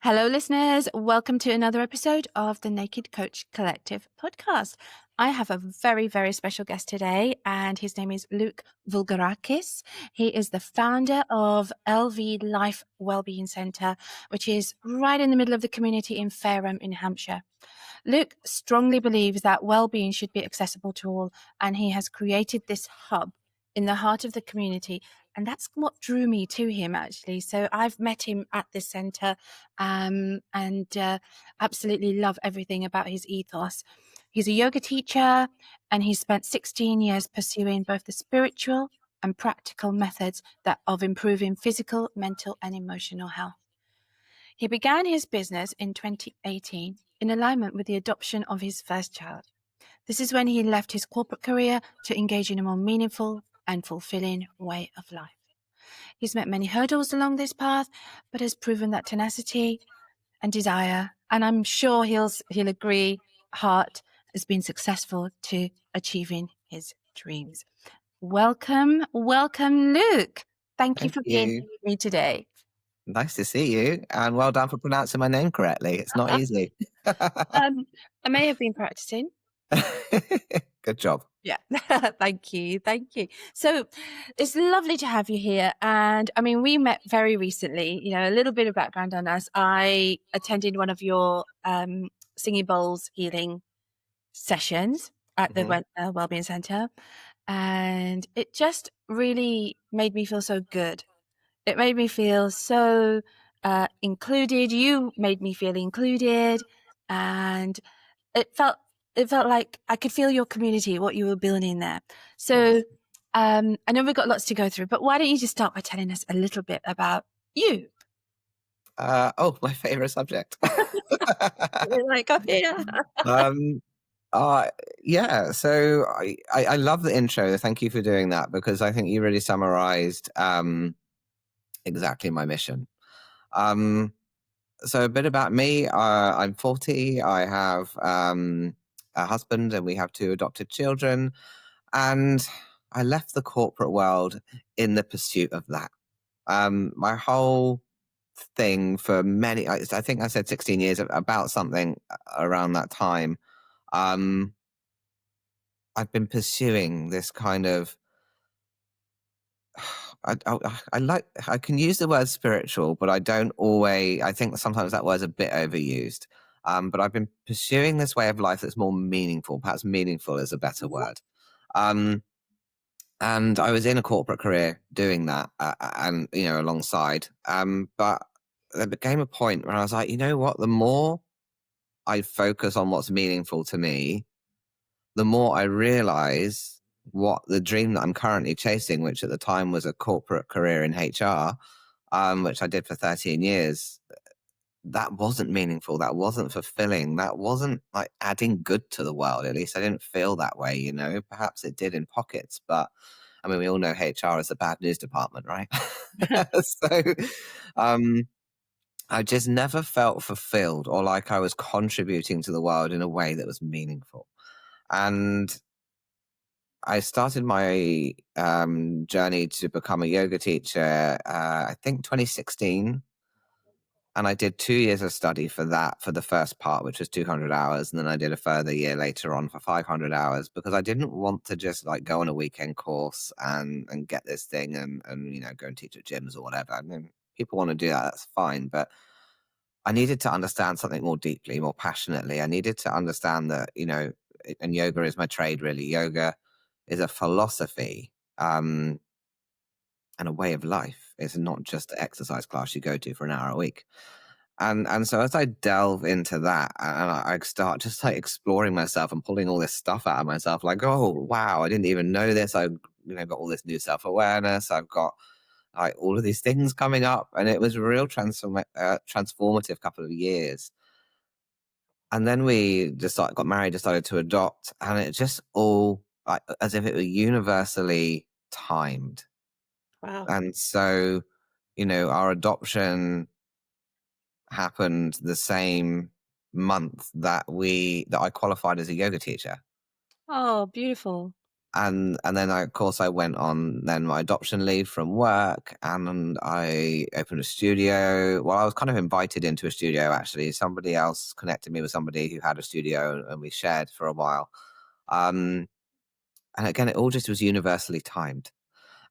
Hello, listeners. Welcome to another episode of the Naked Coach Collective podcast. I have a very, very special guest today, and his name is Luke Voulgarakis. He is the founder of LV Life Wellbeing Centre, which is right in the middle of the community in Fareham in Hampshire. Luke strongly believes that well-being should be accessible to all, and he has created this hub in the heart of the community. And that's what drew me to him, actually. So I've met him at this centre and absolutely love everything about his ethos. He's a yoga teacher, and he's spent 16 years pursuing both the spiritual and practical methods of improving physical, mental, and emotional health. He began his business in 2018 in alignment with the adoption of his first child. This is when he left his corporate career to engage in a more meaningful and fulfilling way of life. He's met many hurdles along this path, but has proven that tenacity and desire, and I'm sure he'll agree, heart has been successful to achieving his dreams. Welcome, Luke. Thank you Thank for being you. here with me today. Nice to see you, and well done for pronouncing my name correctly. It's not easy. I may have been practicing. Good job. Yeah. Thank you. So it's lovely to have you here. And I mean, we met very recently, a little bit of background on us. I attended one of your singing bowls healing sessions at the Wellbeing Centre. And it just really made me feel so good. It made me feel so included. You made me feel included. And it felt like I could feel your community, what you were building there. So I know we've got lots to go through, but why don't you just start by telling us a little bit about you? My favorite subject. Like, oh, yeah. Yeah. So I love the intro. Thank you for doing that, because I think you really summarized exactly my mission. So a bit about me. I'm 40. I have a husband, and we have 2 adopted children. And I left the corporate world in the pursuit of that. My whole thing for I think I said 16 years, about something around that time. I've been pursuing this kind of, I can use the word spiritual, but I don't always, I think sometimes that word's a bit overused. But I've been pursuing this way of life that's more meaningful. Perhaps meaningful is a better word. And I was in a corporate career doing that, and alongside. But there became a point where I was like, you know what? The more I focus on what's meaningful to me, the more I realize what the dream that I'm currently chasing, which at the time was a corporate career in HR, which I did for 13 years, that wasn't meaningful. That wasn't fulfilling. That wasn't like adding good to the world. At least I didn't feel that way, Perhaps it did in pockets, but I mean, we all know HR is the bad news department, right? So I just never felt fulfilled, or like I was contributing to the world in a way that was meaningful. And I started my journey to become a yoga teacher, I think 2016. And I did 2 years of study for that, for the first part, which was 200 hours. And then I did a further year later on for 500 hours, because I didn't want to just like go on a weekend course and get this thing and go and teach at gyms or whatever. I mean, people want to do that, that's fine. But I needed to understand something more deeply, more passionately. I needed to understand that, and yoga is my trade, really. Yoga is a philosophy and a way of life. It's not just an exercise class you go to for an hour a week. And so as I delve into that, and I start just like exploring myself and pulling all this stuff out of myself, like, oh wow, I didn't even know this. I got all this new self-awareness. I've got like all of these things coming up, and it was a real transformative couple of years. And then we just got married, decided to adopt, and it just all like as if it were universally timed. Wow. And so, our adoption happened the same month that I qualified as a yoga teacher. Oh, beautiful. And then of course I went on then my adoption leave from work, and I opened a studio. Well, I was kind of invited into a studio actually. Somebody else connected me with somebody who had a studio, and we shared for a while. Um, and again, it all just was universally timed.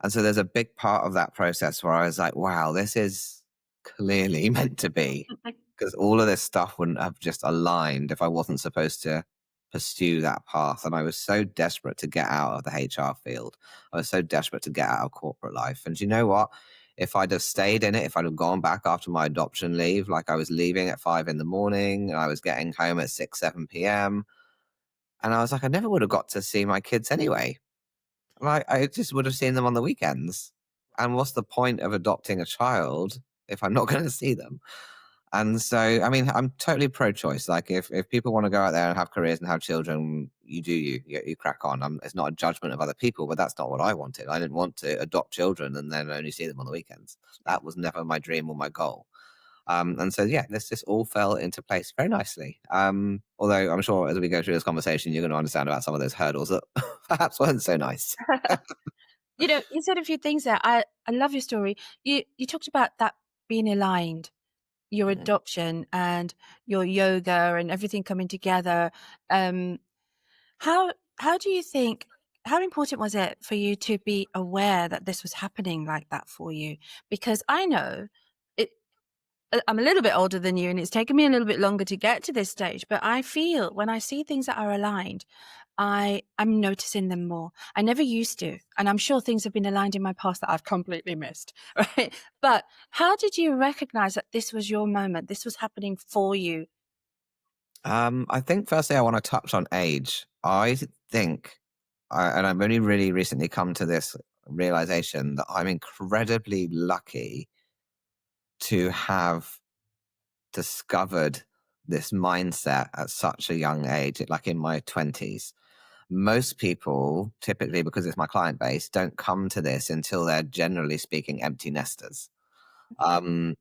And so there's a big part of that process where I was like, wow, this is clearly meant to be, because all of this stuff wouldn't have just aligned if I wasn't supposed to pursue that path. And I was so desperate to get out of the HR field. I was so desperate to get out of corporate life. And do you know what? If I'd have stayed in it, if I'd have gone back after my adoption leave, like I was leaving at 5 in the morning and I was getting home at 6, 7 p.m. And I was like, I never would have got to see my kids anyway. I just would have seen them on the weekends. And what's the point of adopting a child if I'm not going to see them? And so, I mean, I'm totally pro-choice. Like, if people want to go out there and have careers and have children, you do you crack on. It's not a judgment of other people, but that's not what I wanted. I didn't want to adopt children and then only see them on the weekends. Yeah. That was never my dream or my goal. And so, yeah, this just all fell into place very nicely. Although I'm sure as we go through this conversation, you're going to understand about some of those hurdles that perhaps weren't so nice. You said a few things there. I love your story. You talked about that being aligned, your Mhm. adoption and your yoga and everything coming together. Um, how do you think, how important was it for you to be aware that this was happening like that for you? Because I know it, I'm a little bit older than you, and it's taken me a little bit longer to get to this stage, but I feel when I see things that are aligned, I'm noticing them more. I never used to, and I'm sure things have been aligned in my past that I've completely missed, right? But how did you recognize that this was your moment? This was happening for you? I think firstly, I want to touch on age. I think, and I've only really recently come to this realization that I'm incredibly lucky to have discovered this mindset at such a young age, like in my 20s. Most people, typically because it's my client base, don't come to this until they're generally speaking empty nesters. Um,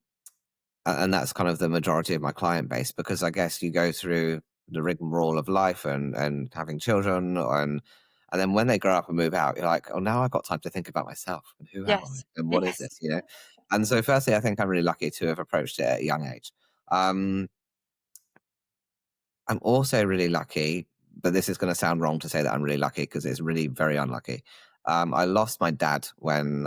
and that's kind of the majority of my client base, because I guess you go through the rigmarole of life and having children, and then when they grow up and move out, you're like, oh, now I've got time to think about myself and who am I Yes. and what is Yes. this, And so firstly, I think I'm really lucky to have approached it at a young age. um I'm also really lucky, but this is going to sound wrong to say that I'm really lucky, because it's really very unlucky. I lost my dad when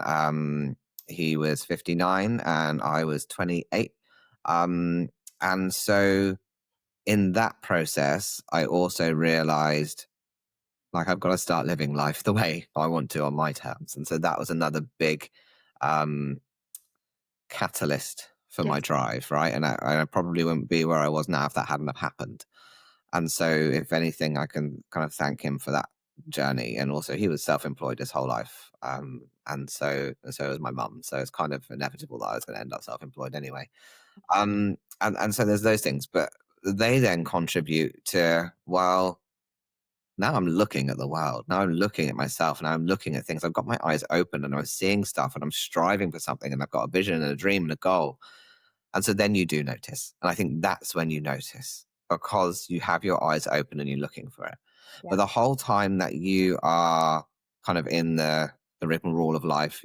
he was 59 and I was 28. Um, and so in that process, I also realized, like, I've got to start living life the way I want to on my terms. And so that was another big um, catalyst for my Yes. drive, right? And I probably wouldn't be where I was now if that hadn't have happened. And so, if anything, I can kind of thank him for that journey. And also, he was self-employed his whole life, and so was my mum. So it's kind of inevitable that I was going to end up self-employed anyway. And so there's those things, but they then contribute to, well, now I'm looking at the world. Now I'm looking at myself. Now I'm looking at things. I've got my eyes open and I'm seeing stuff and I'm striving for something and I've got a vision and a dream and a goal. And so then you do notice. And I think that's when you notice, because you have your eyes open and you're looking for it. Yeah. But the whole time that you are kind of in the rigmarole of life,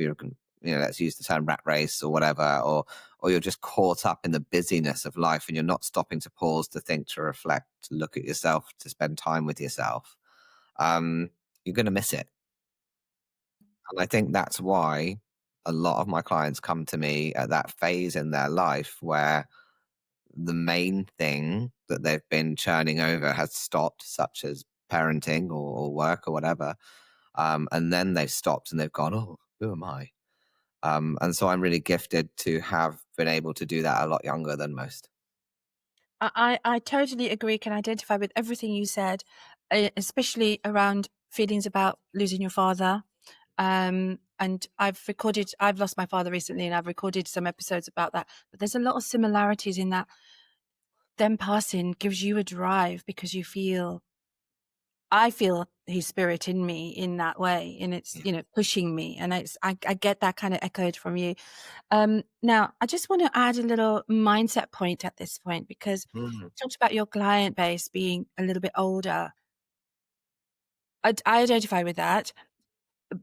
let's use the term rat race or whatever, or you're just caught up in the busyness of life and you're not stopping to pause, to think, to reflect, to look at yourself, to spend time with yourself, um, you're going to miss it. And I think that's why a lot of my clients come to me at that phase in their life where the main thing that they've been churning over has stopped, such as parenting or work or whatever. And then they've stopped and they've gone, oh, who am I? And so I'm really gifted to have been able to do that a lot younger than most. I totally agree, can identify with everything you said, especially around feelings about losing your father. And I've lost my father recently and I've recorded some episodes about that. But there's a lot of similarities in that. Them passing gives you a drive because I feel his spirit in me in that way. And it's, Yeah. pushing me. And I get that kind of echoed from you. Now, I just want to add a little mindset point at this point, because Mm. you talked about your client base being a little bit older. I identify with that.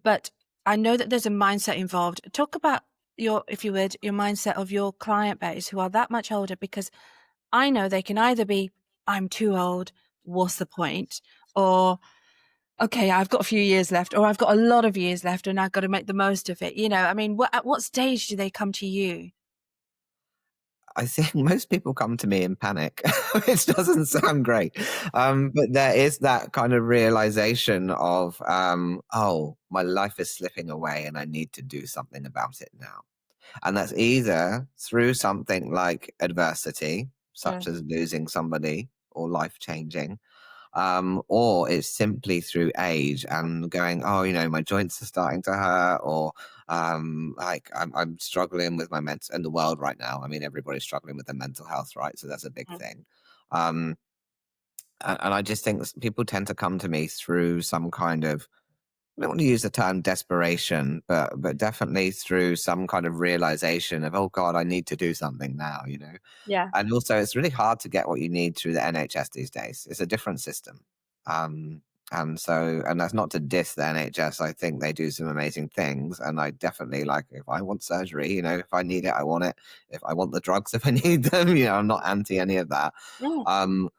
but I know that there's a mindset involved. Talk about your, if you would, your mindset of your client base who are that much older, because I know they can either be, I'm too old, what's the point? Or, okay, I've got a few years left, or I've got a lot of years left and I've got to make the most of it. I mean, at what stage do they come to you? I think most people come to me in panic, which doesn't sound great. But there is that kind of realization of, oh, my life is slipping away and I need to do something about it now. And that's either through something like adversity, such Mm, as losing somebody or life changing, or it's simply through age and going, oh, my joints are starting to hurt, or like I'm struggling with my mental in the world right now. I mean, everybody's struggling with their mental health, right? So that's a big mm, thing. Um, and I just think that people tend to come to me through some kind of, I don't want to use the term desperation, but definitely through some kind of realization of, oh God, I need to do something now. yeah. And also, it's really hard to get what you need through the NHS these days. It's a different system. Um, and that's not to diss the NHS. I think they do some amazing things. And I definitely, like, if I want surgery, if I need it, I want it. If I want the drugs, if I need them, I'm not anti any of that. Mm, Um,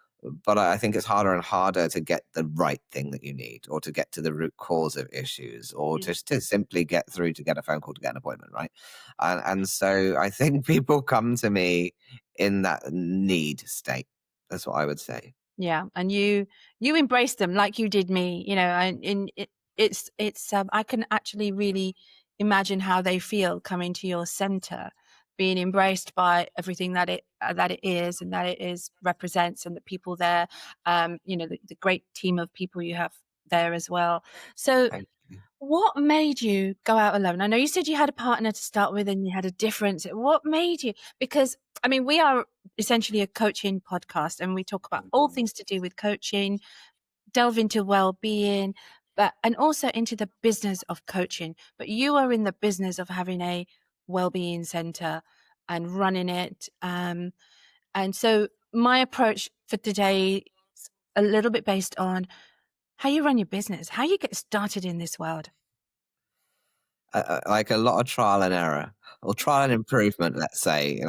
but I think it's harder and harder to get the right thing that you need, or to get to the root cause of issues, or mm, just to simply get through to get a phone call to get an appointment, right? And so I think people come to me in that need state. That's what I would say. yeah. And you embrace them like you did me, and I can actually really imagine how they feel coming to your center, being embraced by everything that it is and that it is represents, and the people there, the great team of people you have there as well. So Thank you. what made you go out alone? I know you said you had a partner to start with and you had a difference. What made you? Because, I mean, we are essentially a coaching podcast and we talk about all Mhm. things to do with coaching, delve into well-being, and also into the business of coaching. But you are in the business of having a well-being center and running it. And so my approach for today is a little bit based on how you run your business, how you get started in this world. Like a lot of trial and error, or trial and improvement, let's say.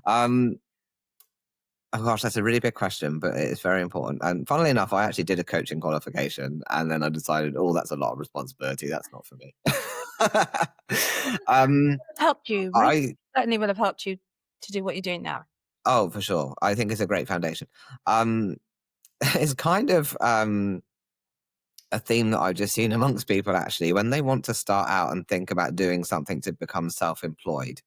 Um, oh gosh, that's a really big question, but it's very important. And funnily enough, I actually did a coaching qualification, and then I decided, oh, that's a lot of responsibility. That's not for me. um, Helped you, right? I Certainly will have helped you to do what you're doing now. Oh, for sure. I think it's a great foundation. Um, it's kind of a theme that I've just seen amongst people actually when they want to start out and think about doing something to become self-employed.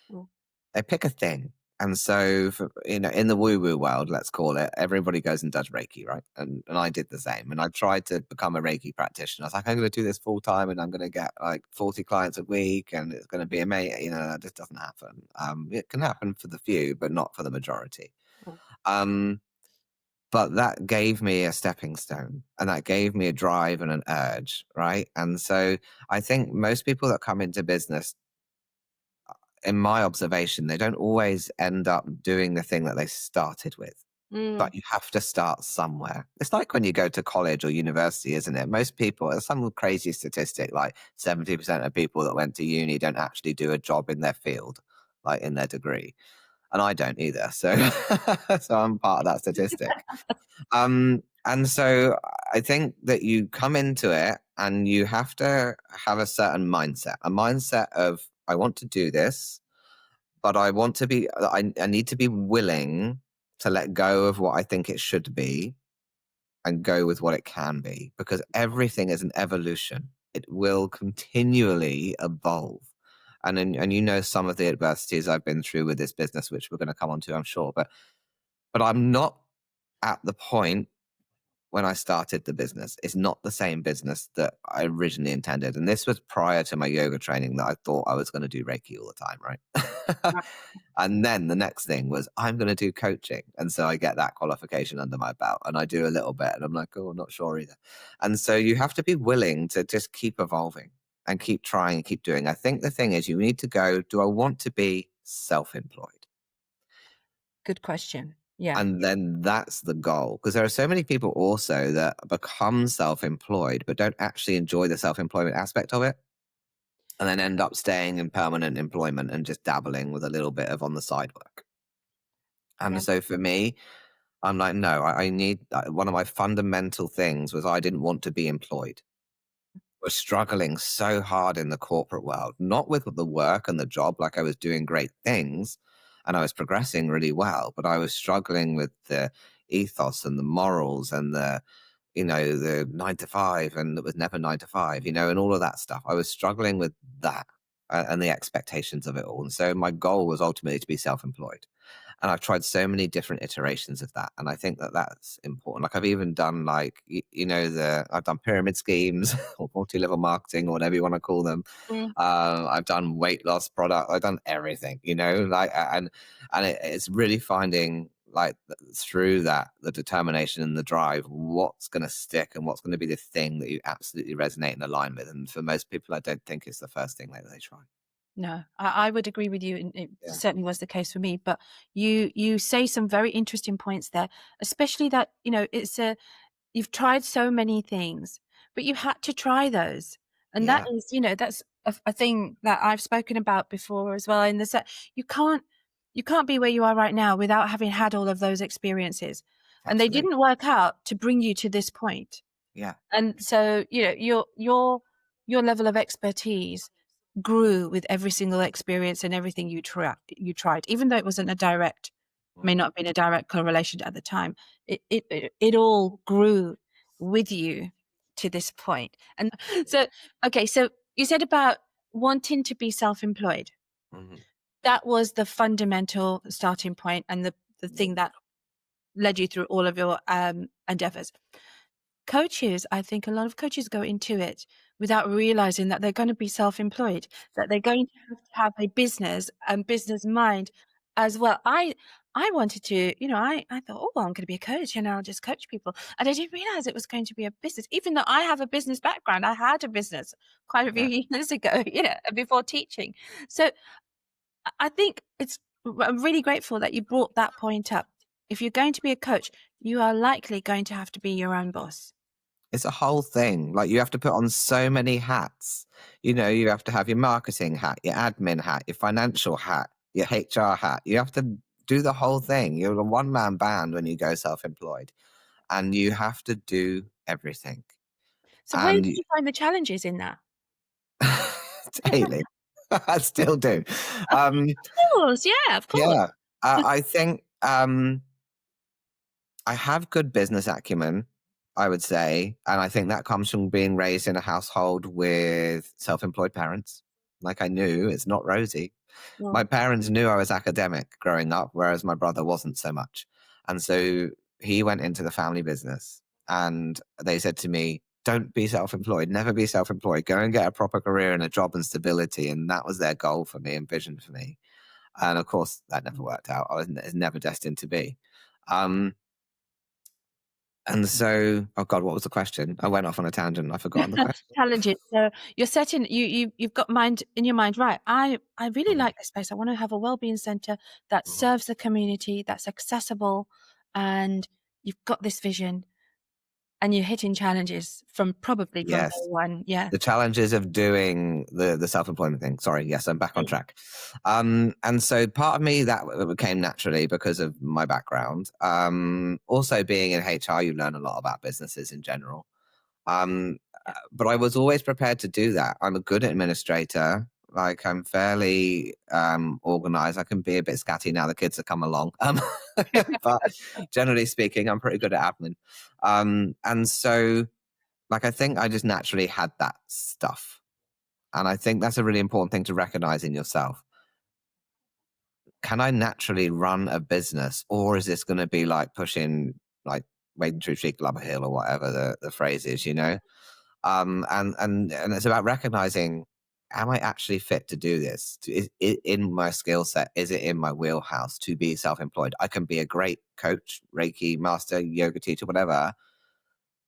Mm, They pick a thing. And so, in the woo-woo world, let's call it, everybody goes and does Reiki, right? And I did the same. And I tried to become a Reiki practitioner. I was like, I'm going to do this full time, and I'm going to get like 40 clients a week, and it's going to be amazing. That just doesn't happen. It can happen for the few, but not for the majority. mm, Um, but that gave me a stepping stone, and that gave me a drive and an urge, right? And so I think most people that come into business, in my observation, they don't always end up doing the thing that they started with. mm, But you have to start somewhere. It's like when you go to college or university, isn't it? Most people, there's some crazy statistic like 70% of people that went to uni don't actually do a job in their field, like in their degree. And I don't either. So, so I'm part of that statistic. And so I think that you come into it and you have to have a certain mindset, a mindset of, I want to do this, but I need to be willing to let go of what I think it should be and go with what it can be, because everything is an evolution. It will continually evolve. And some of the adversities I've been through with this business, which we're going to come on to, I'm sure. But I'm not at the point when I started the business. It's not the same business that I originally intended. And this was prior to my yoga training that I thought I was going to do Reiki all the time, right? right. And then the next thing was, I'm going to do coaching. And so I get that qualification under my belt and I do a little bit and I'm like, oh, I'm not sure either. And so you have to be willing to just keep evolving and keep trying and keep doing. I think the thing is, you need to go, do I want to be self employed? Good question. Yeah. And then that's the goal. Because there are so many people also that become self-employed, but don't actually enjoy the self-employment aspect of it. And then end up staying in permanent employment and just dabbling with a little bit of on the side work. And Yeah. so for me, I'm like, no, I need one of my fundamental things was I didn't want to be employed. Was struggling so hard in the corporate world, not with the work and the job, like I was doing great things and I was progressing really well, but I was struggling with the ethos and the morals and the 9 to 5, and it was never 9 to 5, and all of that stuff. I was struggling with that and the expectations of it all. And so my goal was ultimately to be self employed. And I've tried so many different iterations of that, and I think that that's important. Like I've even done I've done pyramid schemes or multi-level marketing or whatever you want to call them. Mm. I've done weight loss product. I've done everything, and it's really finding through that the determination and the drive what's going to stick and what's going to be the thing that you absolutely resonate and align with. And for most people, I don't think it's the first thing that they try. No, I would agree with you, and it Yeah, certainly was the case for me. But you say some very interesting points there, especially that it's a you've tried so many things, but you had to try those, and that yeah, is that's a thing that I've spoken about before as well. In the set, you can't be where you are right now without having had all of those experiences, and they absolutely. didn't work out to bring you to this point. Yeah, And so, your level of expertise grew with every single experience and everything you tried, even though it wasn't a direct, may mm, not have been a direct correlation at the time. It all grew with you to this point. And so, okay, so you said about wanting to be self-employed. mhm, That was the fundamental starting point and the yeah, thing that led you through all of your endeavors. Coaches, I think a lot of coaches go into it without realizing that they're going to be self-employed, that they're going to have a business and business mind as well. I wanted to, I thought, oh, well, I'm going to be a coach and I'll just coach people. And I didn't realize it was going to be a business, even though I have a business background. I had a business quite a few yeah. years ago, before teaching. So I think I'm really grateful that you brought that point up. If you're going to be a coach, you are likely going to have to be your own boss. It's a whole thing. Like you have to put on so many hats. You have to have your marketing hat, your admin hat, your financial hat, your HR hat. You have to do the whole thing. You're a one-man band when you go self-employed, and you have to do everything. So where And did you find the challenges in that? daily, I still do. Of Um, course, yeah, of course. yeah, I think I have good business acumen, I would say, and I think that comes from being raised in a household with self-employed parents. Like I knew it's not rosy. Well, My parents knew I was academic growing up, whereas my brother wasn't so much. And so he went into the family business and they said to me, don't be self-employed, never be self-employed, go and get a proper career and a job and stability. And that was their goal for me and vision for me. And of course, that never worked out. I was never destined to be. Um, and so, oh God, what was the question? I went off on a tangent. I've forgotten the question. challenges. So you're setting you've got mind in your mind, right? I really Mhm, like this space. I want to have a wellbeing center that mhm. serves the community, that's accessible, and you've got this vision and you're hitting challenges from day Yes. one. Yeah. The challenges of doing the self-employment thing. Sorry, yes, I'm back on Mm. track. And so part of me that came naturally because of my background. Also being in HR, you learn a lot about businesses in general. Yeah. But I was always prepared to do that. I'm a good administrator. Like I'm fairly organized. I can be a bit scatty now the kids have come along. But generally speaking, I'm pretty good at admin. And so I think I just naturally had that stuff. And I think that's a really important thing to recognize in yourself. Can I naturally run a business, or is this going to be like pushing, like wading through cheek love a hill or whatever the phrase is? And it's about recognizing, am I actually fit to do this? Is it in my skill set? Is it in my wheelhouse to be self-employed? I can be a great coach, Reiki master, yoga teacher, whatever.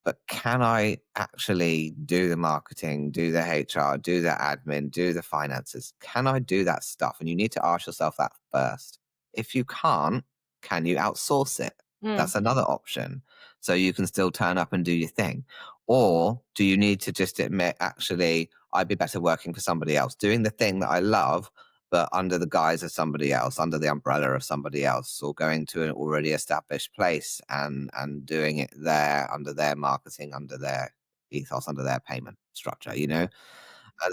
But can I actually do the marketing, do the HR, do the admin, do the finances? Can I do that stuff? And you need to ask yourself that first. If you can't, Can you outsource it? Mm. That's another option. So you can still turn up and do your thing. Or do you need to just admit, actually, I'd be better working for somebody else, doing the thing that I love, but under the guise of somebody else, under the umbrella of somebody else, or going to an already established place and doing it there under their marketing, under their ethos, under their payment structure, you know?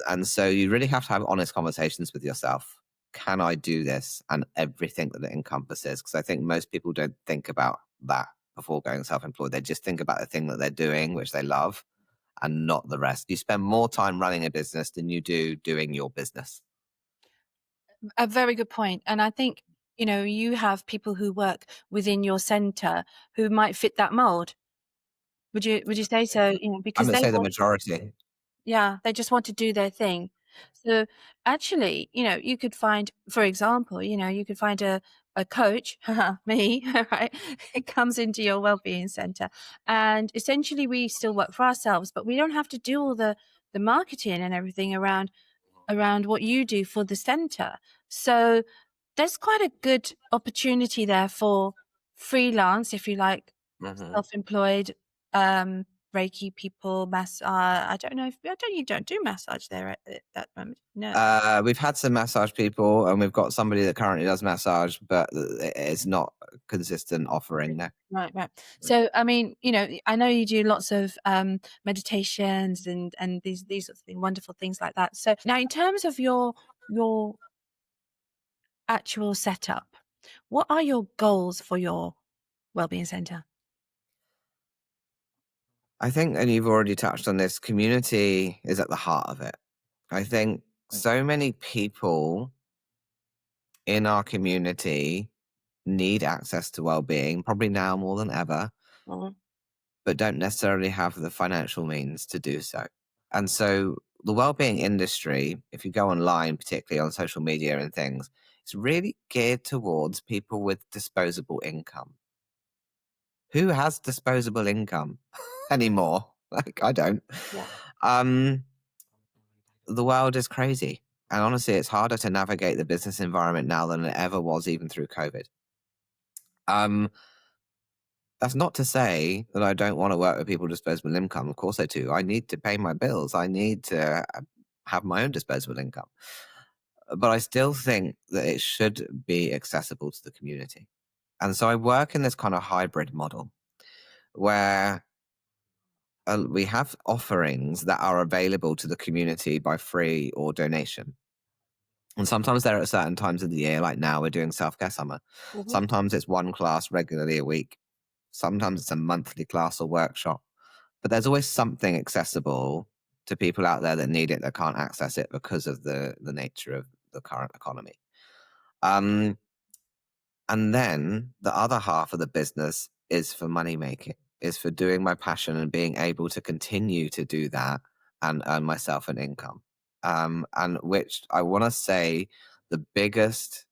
And so you really have to have honest conversations with yourself. Can I do this? And everything that it encompasses. Because I think most people don't think about that before going self employed. They just think about the thing that they're doing, which they love, and not the rest. You spend more time running a business than you do doing your business. A very good point. And I think, you have people who work within your center who might fit that mold. Would you say so? I Because would they say the want, majority. yeah, they just want to do their thing. So actually, you could find, for example, you could find a coach, me, right? It comes into your wellbeing center, and essentially we still work for ourselves, but we don't have to do all the marketing and everything around what you do for the center. So there's quite a good opportunity there for freelance, if you like, Mhm. self-employed, Reiki people, I don't know if you don't do massage there at that moment. No. We've had some massage people, and we've got somebody that currently does massage, but it's not a consistent offering now. Right, right. So, I mean, I know you do lots of meditations and these sorts of things, wonderful things like that. So now, in terms of your actual setup, what are your goals for your wellbeing center? I think, and you've already touched on this, community is at the heart of it. I think so many people in our community need access to well-being, probably now more than ever, Mhm. but don't necessarily have the financial means to do so. And so the well-being industry, if you go online, particularly on social media and things, it's really geared towards people with disposable income. Who has disposable income anymore? Like, I don't. Yeah. Um, the world is crazy. And honestly, it's harder to navigate the business environment now than it ever was, even through COVID. Um, that's not to say that I don't want to work with people with disposable income. Of course I do. I need to pay my bills. I need to have my own disposable income. But I still think that it should be accessible to the community. And so I work in this kind of hybrid model where we have offerings that are available to the community by free or donation. And sometimes they're at certain times of the year, like now we're doing self care summer. Mhm. Sometimes it's one class regularly a week. Sometimes it's a monthly class or workshop. But there's always something accessible to people out there that need it that can't access it because of the nature of the current economy. Um, and then the other half of the business is for money making, is for doing my passion and being able to continue to do that and earn myself an income. And which I want to say the biggest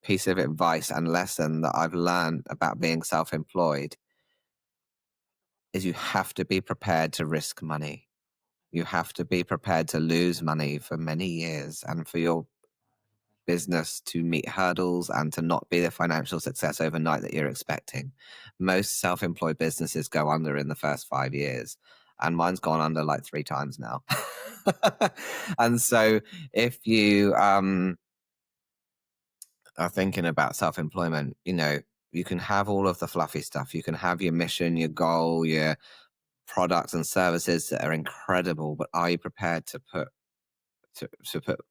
piece of advice and lesson that I've learned about being self employed is you have to be prepared to risk money. You have to be prepared to lose money for many years and for your business to meet hurdles and to not be the financial success overnight that you're expecting. Most self employed businesses go under in the first 5 years, and mine's gone under like 3 times now. And so, if you are thinking about self employment, you can have all of the fluffy stuff. You can have your mission, your goal, your products and services that are incredible, but are you prepared to put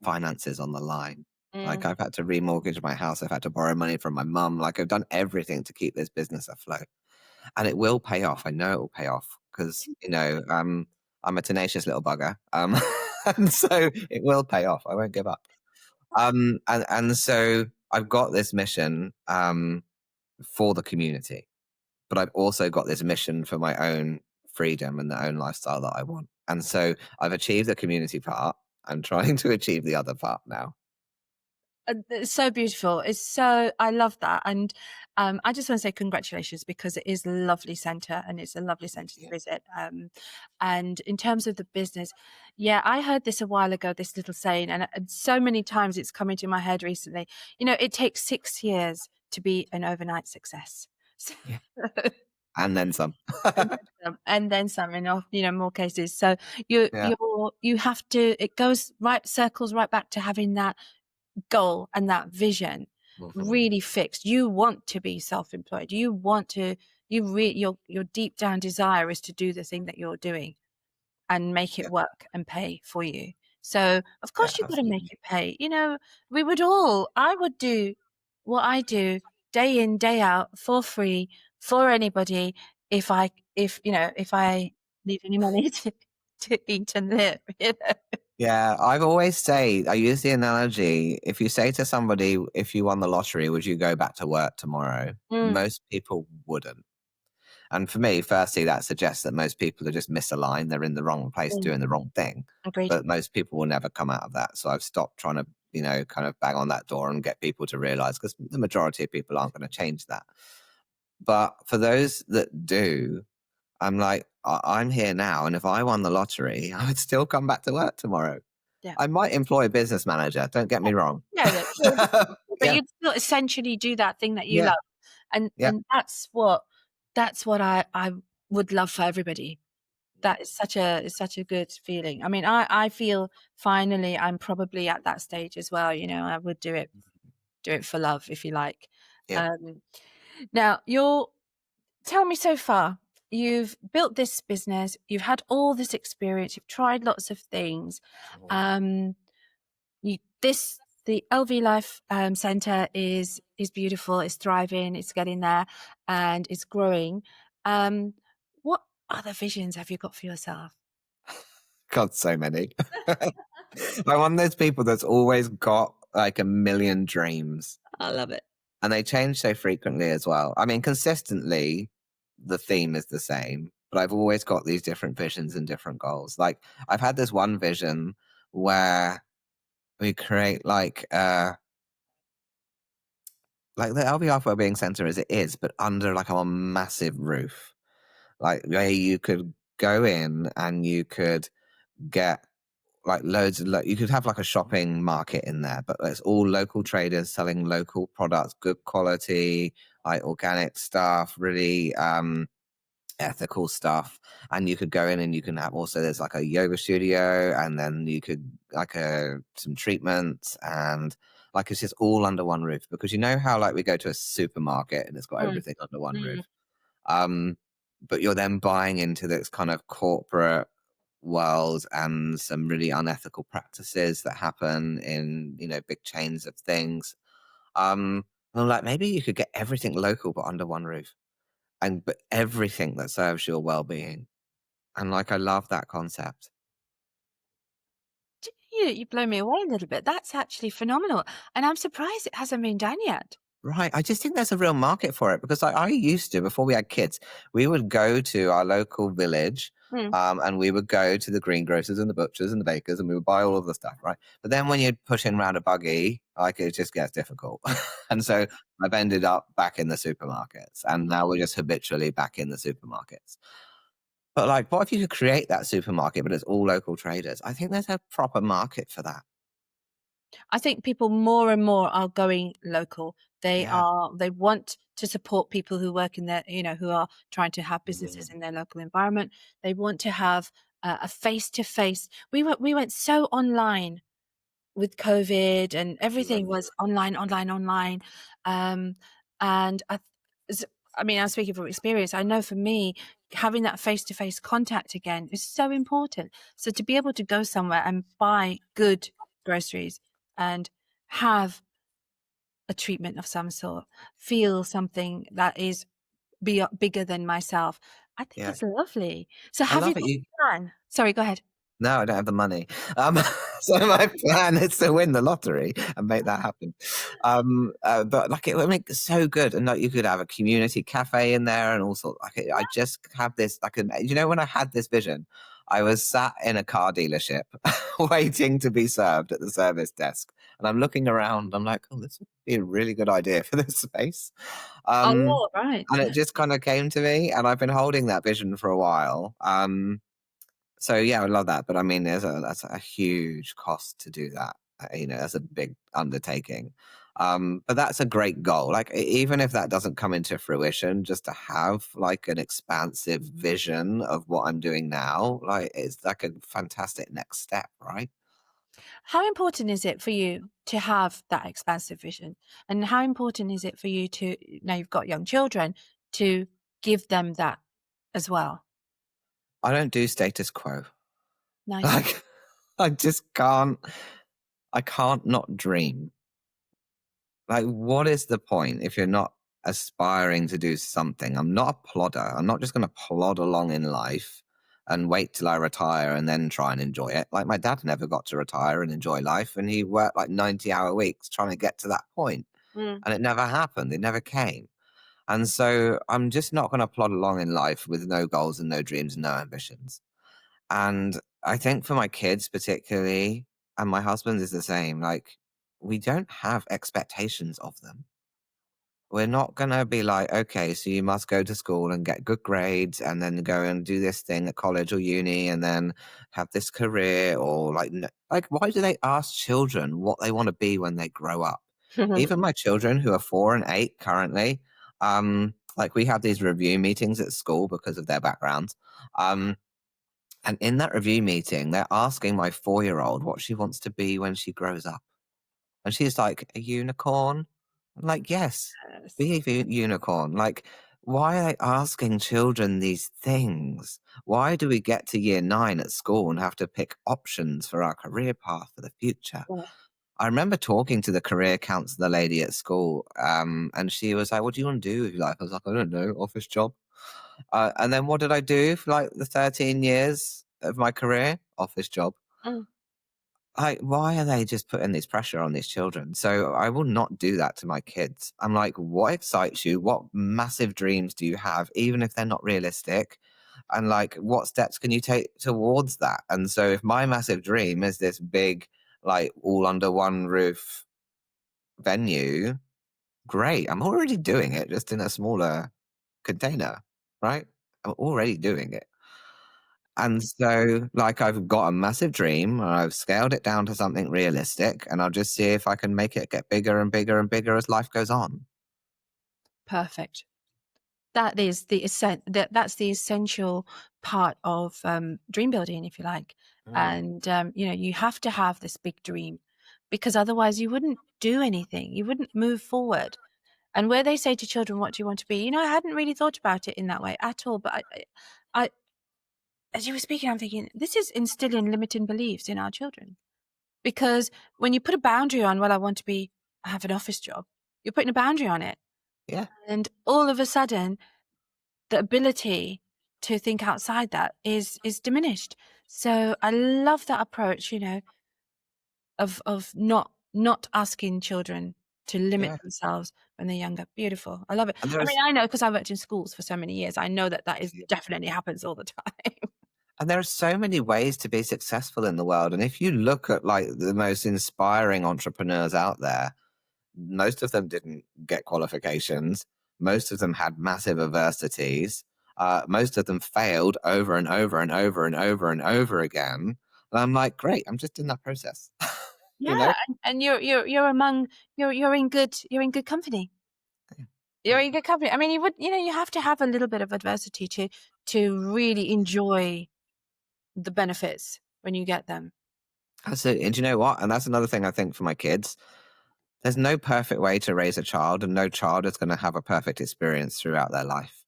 finances on the line? Like, Mm. I've had to remortgage my house. I've had to borrow money from my mum. Like, I've done everything to keep this business afloat, and it will pay off. I know it will pay off because I'm a tenacious little bugger, and so it will pay off. I won't give up. And so I've got this mission for the community, but I've also got this mission for my own freedom and the own lifestyle that I want. And so I've achieved the community part. I'm trying to achieve the other part now. It's so beautiful. I love that. And I just want to say congratulations because it is a lovely center and it's a lovely center to Yeah. visit. And in terms of the business, yeah, I heard this a while ago, this little saying, and so many times it's come into my head recently. It takes 6 years to be an overnight success. So, Yeah. And then some. and then some in more cases. So Yeah. you have to, it goes right, circles right back to having that goal and that vision Mhm. really fixed. You want to be self-employed. You want to, your deep down desire is to do the thing that you're doing and make it Yeah. work and pay for you. So of Yeah, course you've got to make absolutely. it pay. I would do what I do day in, day out for free for anybody if I leave any money to eat and live, Yeah, I've always I use the analogy, if you say to somebody, if you won the lottery, would you go back to work tomorrow? Mm, Most people wouldn't. And for me, firstly, that suggests that most people are just misaligned. They're in the wrong place mm, doing the wrong thing. agreed. But most people will never come out of that. So I've stopped trying to, kind of bang on that door and get people to realize, because the majority of people aren't going to change that. But for those that do, I'm like, I'm here now. And if I won the lottery, I would still come back to work tomorrow. Yeah. I might employ a business manager. Don't get me wrong. Yeah, but Yeah. you'd still essentially do that thing that you Yeah. love, and Yeah. that's what I would love for everybody. That is such a good feeling. I mean, I feel finally I'm probably at that stage as well. I would do it for love, if you like. Yeah. Um, Now, tell me, so far, you've built this business, you've had all this experience, you've tried lots of things. Um, the LV Life Centre is beautiful, it's thriving, it's getting there, and it's growing. Um, what other visions have you got for yourself? God, so many. I'm one of those people that's always got like a million dreams, I love it. and they change so frequently as well. I mean, consistently, the theme is the same, but I've always got these different visions and different goals. Like, I've had this one vision where we create like the LV Life Wellbeing Centre as it is, but under like a massive roof, like where you could go in and you could get like loads of you could have like a shopping market in there, but it's all local traders selling local products, good quality, like organic stuff, really ethical stuff. And you could go in and you can have also, there's like a yoga studio, and then you could like some treatments, and like it's just all under one roof, because how like we go to a supermarket and it's got Mm, everything under one mm, roof. um but you're then buying into this kind of corporate world and some really unethical practices that happen in big chains of things. And I'm like, maybe you could get everything local but under one roof, and but everything that serves your well-being. And like, I love that concept. you blow me away a little bit. That's actually phenomenal, and I'm surprised it hasn't been done yet. Right. I just think there's a real market for it, because I used to, before we had kids, we would go to our local village, Mm, and we would go to the greengrocers and the butchers and the bakers, and we would buy all of the stuff, right? But then when you'd push in around a buggy, like, it just gets difficult. And so I've ended up back in the supermarkets, and now we're just habitually back in the supermarkets. But like, what if you could create that supermarket, but it's all local traders? I think there's a proper market for that. I think people more and more are going local. Yeah. They want to support people who work in their, who are trying to have businesses Mhm. in their local environment. They want to have a face to face. We went so online with COVID, and everything was online, online, online. Um, and s- I mean, I'm speaking from experience. I know for me, having that face to face contact again is so important. So to be able to go somewhere and buy good groceries and have a treatment of some sort, feel something that is bigger than myself, I think Yeah. it's lovely. So I have you love got it. a plan? Sorry, go ahead. No, I don't have the money. Um, so my plan is to win the lottery and make that happen. But like, it would make it so good, and like, you could have a community cafe in there and all sorts. Like, I just have this. Like, when I had this vision, I was sat in a car dealership waiting to be served at the service desk, and I'm looking around. I'm like, oh, this would be a really good idea for this space. Um, Oh, right. and it just kind of came to me, and I've been holding that vision for a while. So yeah, I love that, but I mean, that's a huge cost to do that. That's a big undertaking. But that's a great goal. Like even if that doesn't come into fruition, just to have like an expansive vision of what I'm doing now, like it's like a fantastic next step, right? How important is it for you to have that expansive vision? And how important is it for you to, now you've got young children, to give them that as well? I don't do status quo. Nice. Like I just can't. I can't not dream. Like, what is the point if you're not aspiring to do something? I'm not a plodder. I'm not just going to plod along in life and wait till I retire and then try and enjoy it. Like, my dad never got to retire and enjoy life, and he worked like 90-hour weeks trying to get to that point, Mm. and it never happened. It never came. And so I'm just not going to plod along in life with no goals and no dreams and no ambitions. And I think for my kids, particularly, and my husband is the same, like, we don't have expectations of them. We're not going to be like, okay, so you must go to school and get good grades and then go and do this thing at college or uni and then have this career or like, like, why do they ask children what they want to be when they grow up? Even my children who are 4 and 8 currently, like we have these review meetings at school because of their backgrounds. And in that review meeting, they're asking my 4-year-old what she wants to be when she grows up. And she's like, "A unicorn?" I'm like, "Yes, Yes. be a unicorn." Like, why are they asking children these things? Why do we get to year 9 at school and have to pick options for our career path for the future? Yeah. I remember talking to the career counselor lady at school, and she was like, "What do you want to do with your life?" I was like, "I don't know, office job." And then what did I do for like the 13 years of my career? Office job. Mm. Like, why are they just putting this pressure on these children? So I will not do that to my kids. I'm like, what excites you? What massive dreams do you have, even if they're not realistic? And like, what steps can you take towards that? And so if my massive dream is this big, like all under one roof venue, great. I'm already doing it just in a smaller container, right? I'm already doing it. And so, like, I've got a massive dream, and I've scaled it down to something realistic, and I'll just see if I can make it get bigger and bigger and bigger as life goes on. Perfect. That is the that's the essential part of dream building, if you like. Mm. And you have to have this big dream, because otherwise you wouldn't do anything. You wouldn't move forward. And where they say to children, "What do you want to be?" I hadn't really thought about it in that way at all. But I as you were speaking, I'm thinking this is instilling limiting beliefs in our children. Because when you put a boundary on, well, I have an office job, you're putting a boundary on it. Yeah. And all of a sudden, the ability to think outside that is diminished. So I love that approach, of not asking children to limit Yeah. themselves when they're younger. Beautiful. I love it. And I mean, there's I know because I worked in schools for so many years. I know that is yeah. definitely happens all the time. And there are so many ways to be successful in the world. And if you look at like the most inspiring entrepreneurs out there, most of them didn't get qualifications. Most of them had massive adversities. Most of them failed over and over and over and over and over again. And I'm like, great, I'm just in that process. You Yeah, know? and you're in good company. You're Yeah. in good company. I mean, you have to have a little bit of adversity to really enjoy the benefits when you get them. Absolutely. And do you know what? And that's another thing I think for my kids. There's no perfect way to raise a child, and no child is going to have a perfect experience throughout their life.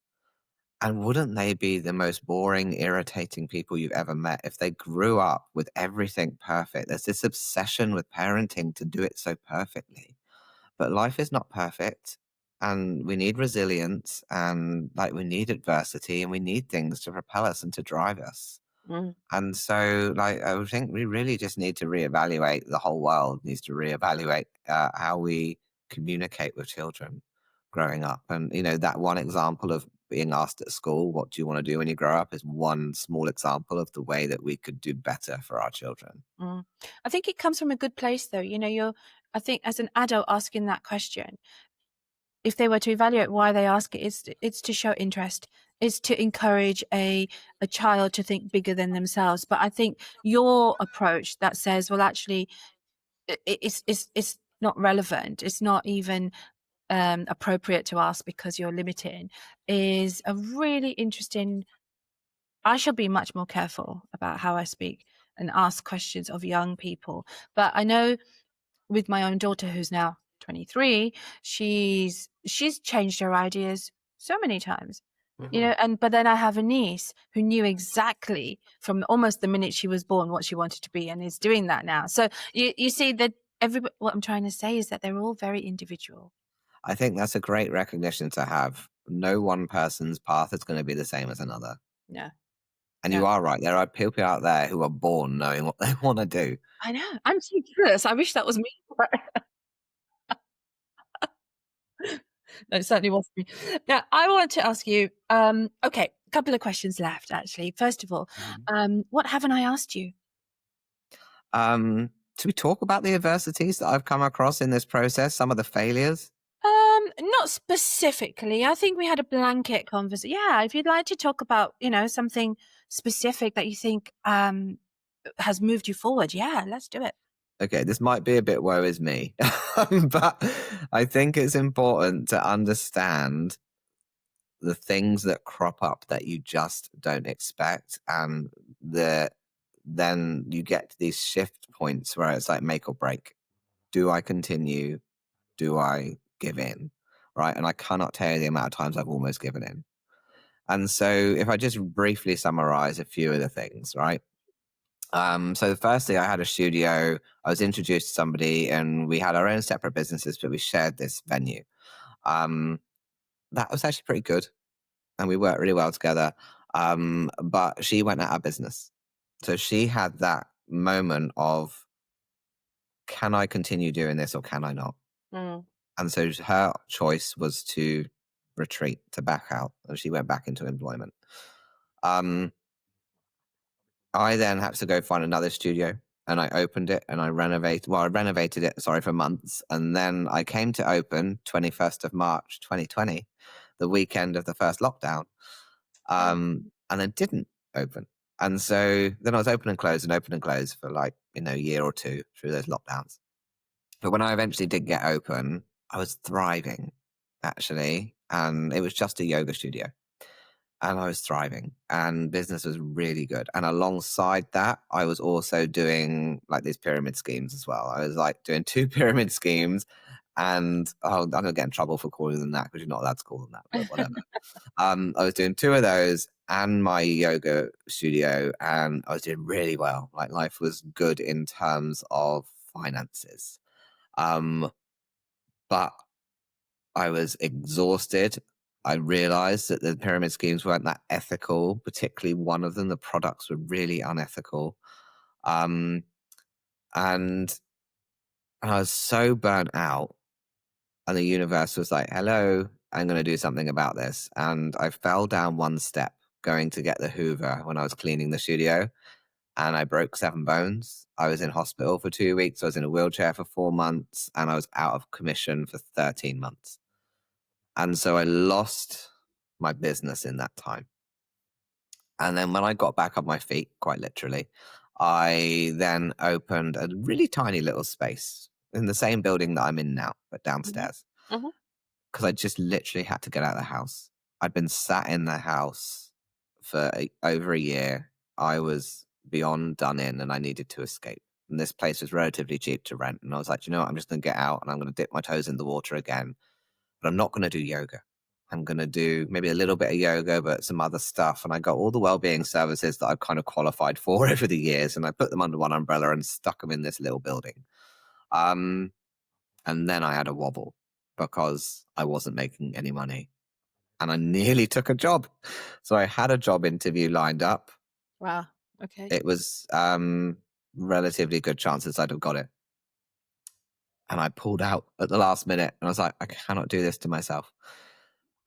And wouldn't they be the most boring, irritating people you've ever met if they grew up with everything perfect? There's this obsession with parenting to do it so perfectly. But life is not perfect. And we need resilience and like we need adversity and we need things to propel us and to drive us. Mm, And so, like, I would think we really just need to reevaluate. The whole world needs to reevaluate how we communicate with children growing up. And that one example of being asked at school, "What do you want to do when you grow up?" is one small example of the way that we could do better for our children. mm. I think it comes from a good place, though. I think as an adult asking that question, if they were to evaluate why they ask it, it's to show interest. It's to encourage a child to think bigger than themselves. But I think your approach that says, well, actually, it's not relevant, it's not even appropriate to ask because you're limiting, is a really interesting. I shall be much more careful about how I speak and ask questions of young people. But I know with my own daughter, who's now 23, she's changed her ideas so many times. But then I have a niece who knew exactly from almost the minute she was born what she wanted to be, and is doing that now. So you see that everybody. What I'm trying to say is that they're all very individual. I think that's a great recognition to have. No one person's path is going to be the same as another. No, And no, you are right. There are people out there who are born knowing what they want to do. I know. I'm so curious. I wish that was me. No, it certainly wasn't me. Now, I want to ask you. Okay, a couple of questions left. Actually, first of all, what haven't I asked you? Should we talk about the adversities that I've come across in this process? Some of the failures? Not specifically. I think we had a blanket conversation. Yeah, if you'd like to talk about, something specific that you think has moved you forward, yeah, let's do it. Okay, this might be a bit woe is me, but I think it's important to understand the things that crop up that you just don't expect, and then you get to these shift points where it's like make or break. Do I continue? Do I give in? Right. And I cannot tell you the amount of times I've almost given in. And so if I just briefly summarize a few of the things, right? So firstly, I had a studio. I was introduced to somebody and we had our own separate businesses, but we shared this venue. That was actually pretty good. And we worked really well together. But she went out of business. So she had that moment of, can I continue doing this or can I not? Mm. And so her choice was to retreat, to back out, and she went back into employment. I then had to go find another studio and I opened it and I renovated it, sorry, for months. And then I came to open 21st of March, 2020, the weekend of the first lockdown, and then didn't open. And so then I was open and close for like, a year or two through those lockdowns. But when I eventually did get open, I was thriving, actually. And it was just a yoga studio. And I was thriving and business was really good. And alongside that, I was also doing like these pyramid schemes as well. I was like doing 2 pyramid schemes and I'm going to get in trouble for calling them that because you're not allowed to call them that, but whatever. I was doing 2 of those and my yoga studio and I was doing really well. Like life was good in terms of finances. But I was exhausted. I realized that the pyramid schemes weren't that ethical, particularly one of them. The products were really unethical. And I was so burnt out. And the universe was like, hello, I'm going to do something about this. And I fell down one step going to get the Hoover when I was cleaning the studio. And I broke 7 bones. I was in hospital for 2 weeks. I was in a wheelchair for 4 months. And I was out of commission for 13 months. And so I lost my business in that time. And then when I got back on my feet, quite literally, I then opened a really tiny little space in the same building that I'm in now, but downstairs. Mhm. Because I just literally had to get out of the house. I'd been sat in the house for over a year. I was beyond done in and I needed to escape. And this place was relatively cheap to rent. And I was like, you know what? I'm just going to get out and I'm going to dip my toes in the water again. But I'm not going to do yoga. I'm going to do maybe a little bit of yoga, but some other stuff. And I got all the well-being services that I've kind of qualified for over the years. And I put them under one umbrella and stuck them in this little building. And then I had a wobble because I wasn't making any money. And I nearly took a job. So I had a job interview lined up. Wow. Okay. It was relatively good chances I'd have got it. And I pulled out at the last minute and I was like, I cannot do this to myself.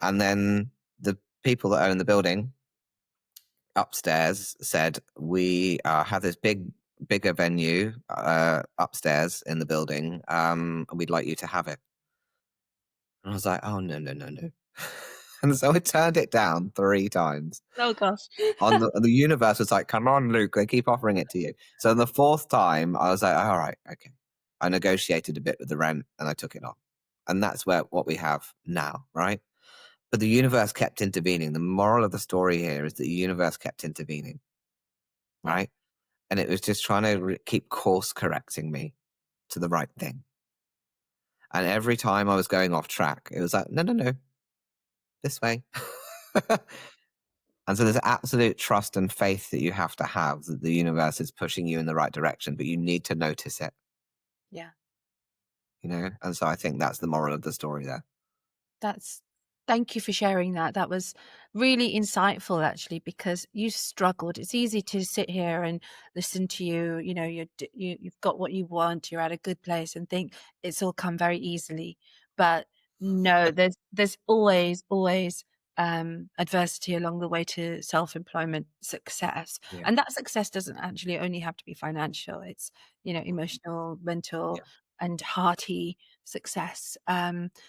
And then the people that own the building upstairs said, we have this bigger venue upstairs in the building. We'd like you to have it. And I was like, oh, no, no, no, no. And so I turned it down 3 times. Oh gosh. The universe was like, come on, Luke, they keep offering it to you. So the 4th time, I was like, all right, okay. I negotiated a bit with the rent and I took it on. And that's what we have now, right? But the universe kept intervening. The moral of the story here is that the universe kept intervening, Yeah. right? And it was just trying to keep course correcting me to the right thing. And every time I was going off track, it was like, no, no, no, this way. And so there's absolute trust and faith that you have to have that the universe is pushing you in the right direction, but you need to notice it, Yeah. you know? And so I think that's the moral of the story there. That's Thank you for sharing that. That was really insightful, actually, because you struggled. It's easy to sit here and listen to you. You know, you've got what you want. You're at a good place, and think it's all come very easily. But no, there's always adversity along the way to self-employment success, Yeah. and that success doesn't actually only have to be financial. It's, you know, emotional, mental, Yeah. and hearty success.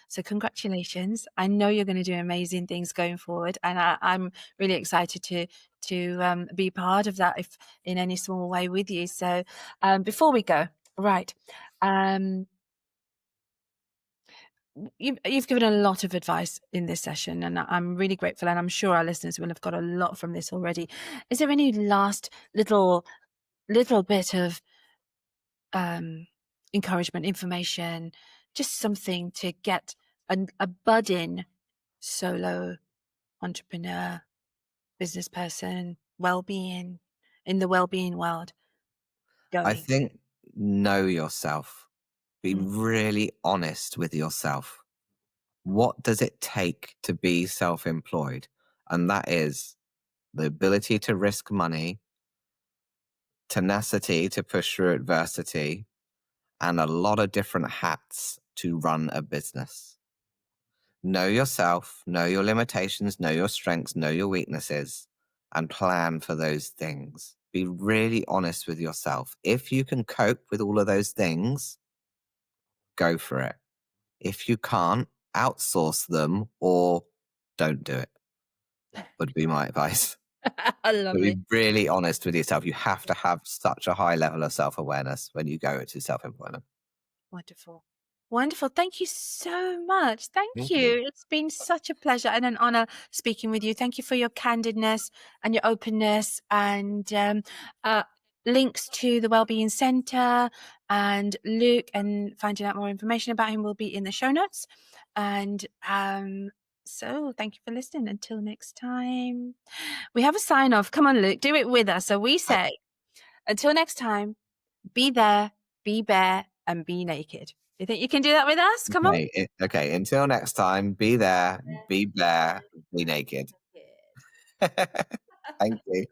So congratulations. I know you're going to do amazing things going forward, and I'm really excited to be part of that, if in any small way, with you. So before we go, right, um, you've given a lot of advice in this session, and I'm really grateful, and I'm sure our listeners will have got a lot from this already. Is there any last little bit of encouragement, information, just something to get a budding solo entrepreneur, business person, well-being in the well-being world I going? think know yourself. Be Mm. really honest with yourself. What does it take to be self employed? And that is the ability to risk money, tenacity to push through adversity, and a lot of different hats to run a business. Know yourself, know your limitations, know your strengths, know your weaknesses, and plan for those things. Be really honest with yourself. If you can cope with all of those things, go for it. If you can't, outsource them or don't do it, would be my advice. But be Lovely. really honest with yourself. You have to have such a high level of self awareness when you go into self employment. Wonderful. Wonderful. Thank you so much. Thank Thank you. you. It's been such a pleasure and an honor speaking with you. Thank you for your candidness and your openness, and uh, links to the Wellbeing Centre and Luke, and finding out more information about him will be in the show notes. And so thank you for listening. Until next time. We have a sign off. Come on, Luke, do it with us. So we I- say, until next time, be there, be bare, and be naked. You think you can do that with us? Come on. Okay, okay. Until next time, be there, be bare, be naked. Thank you.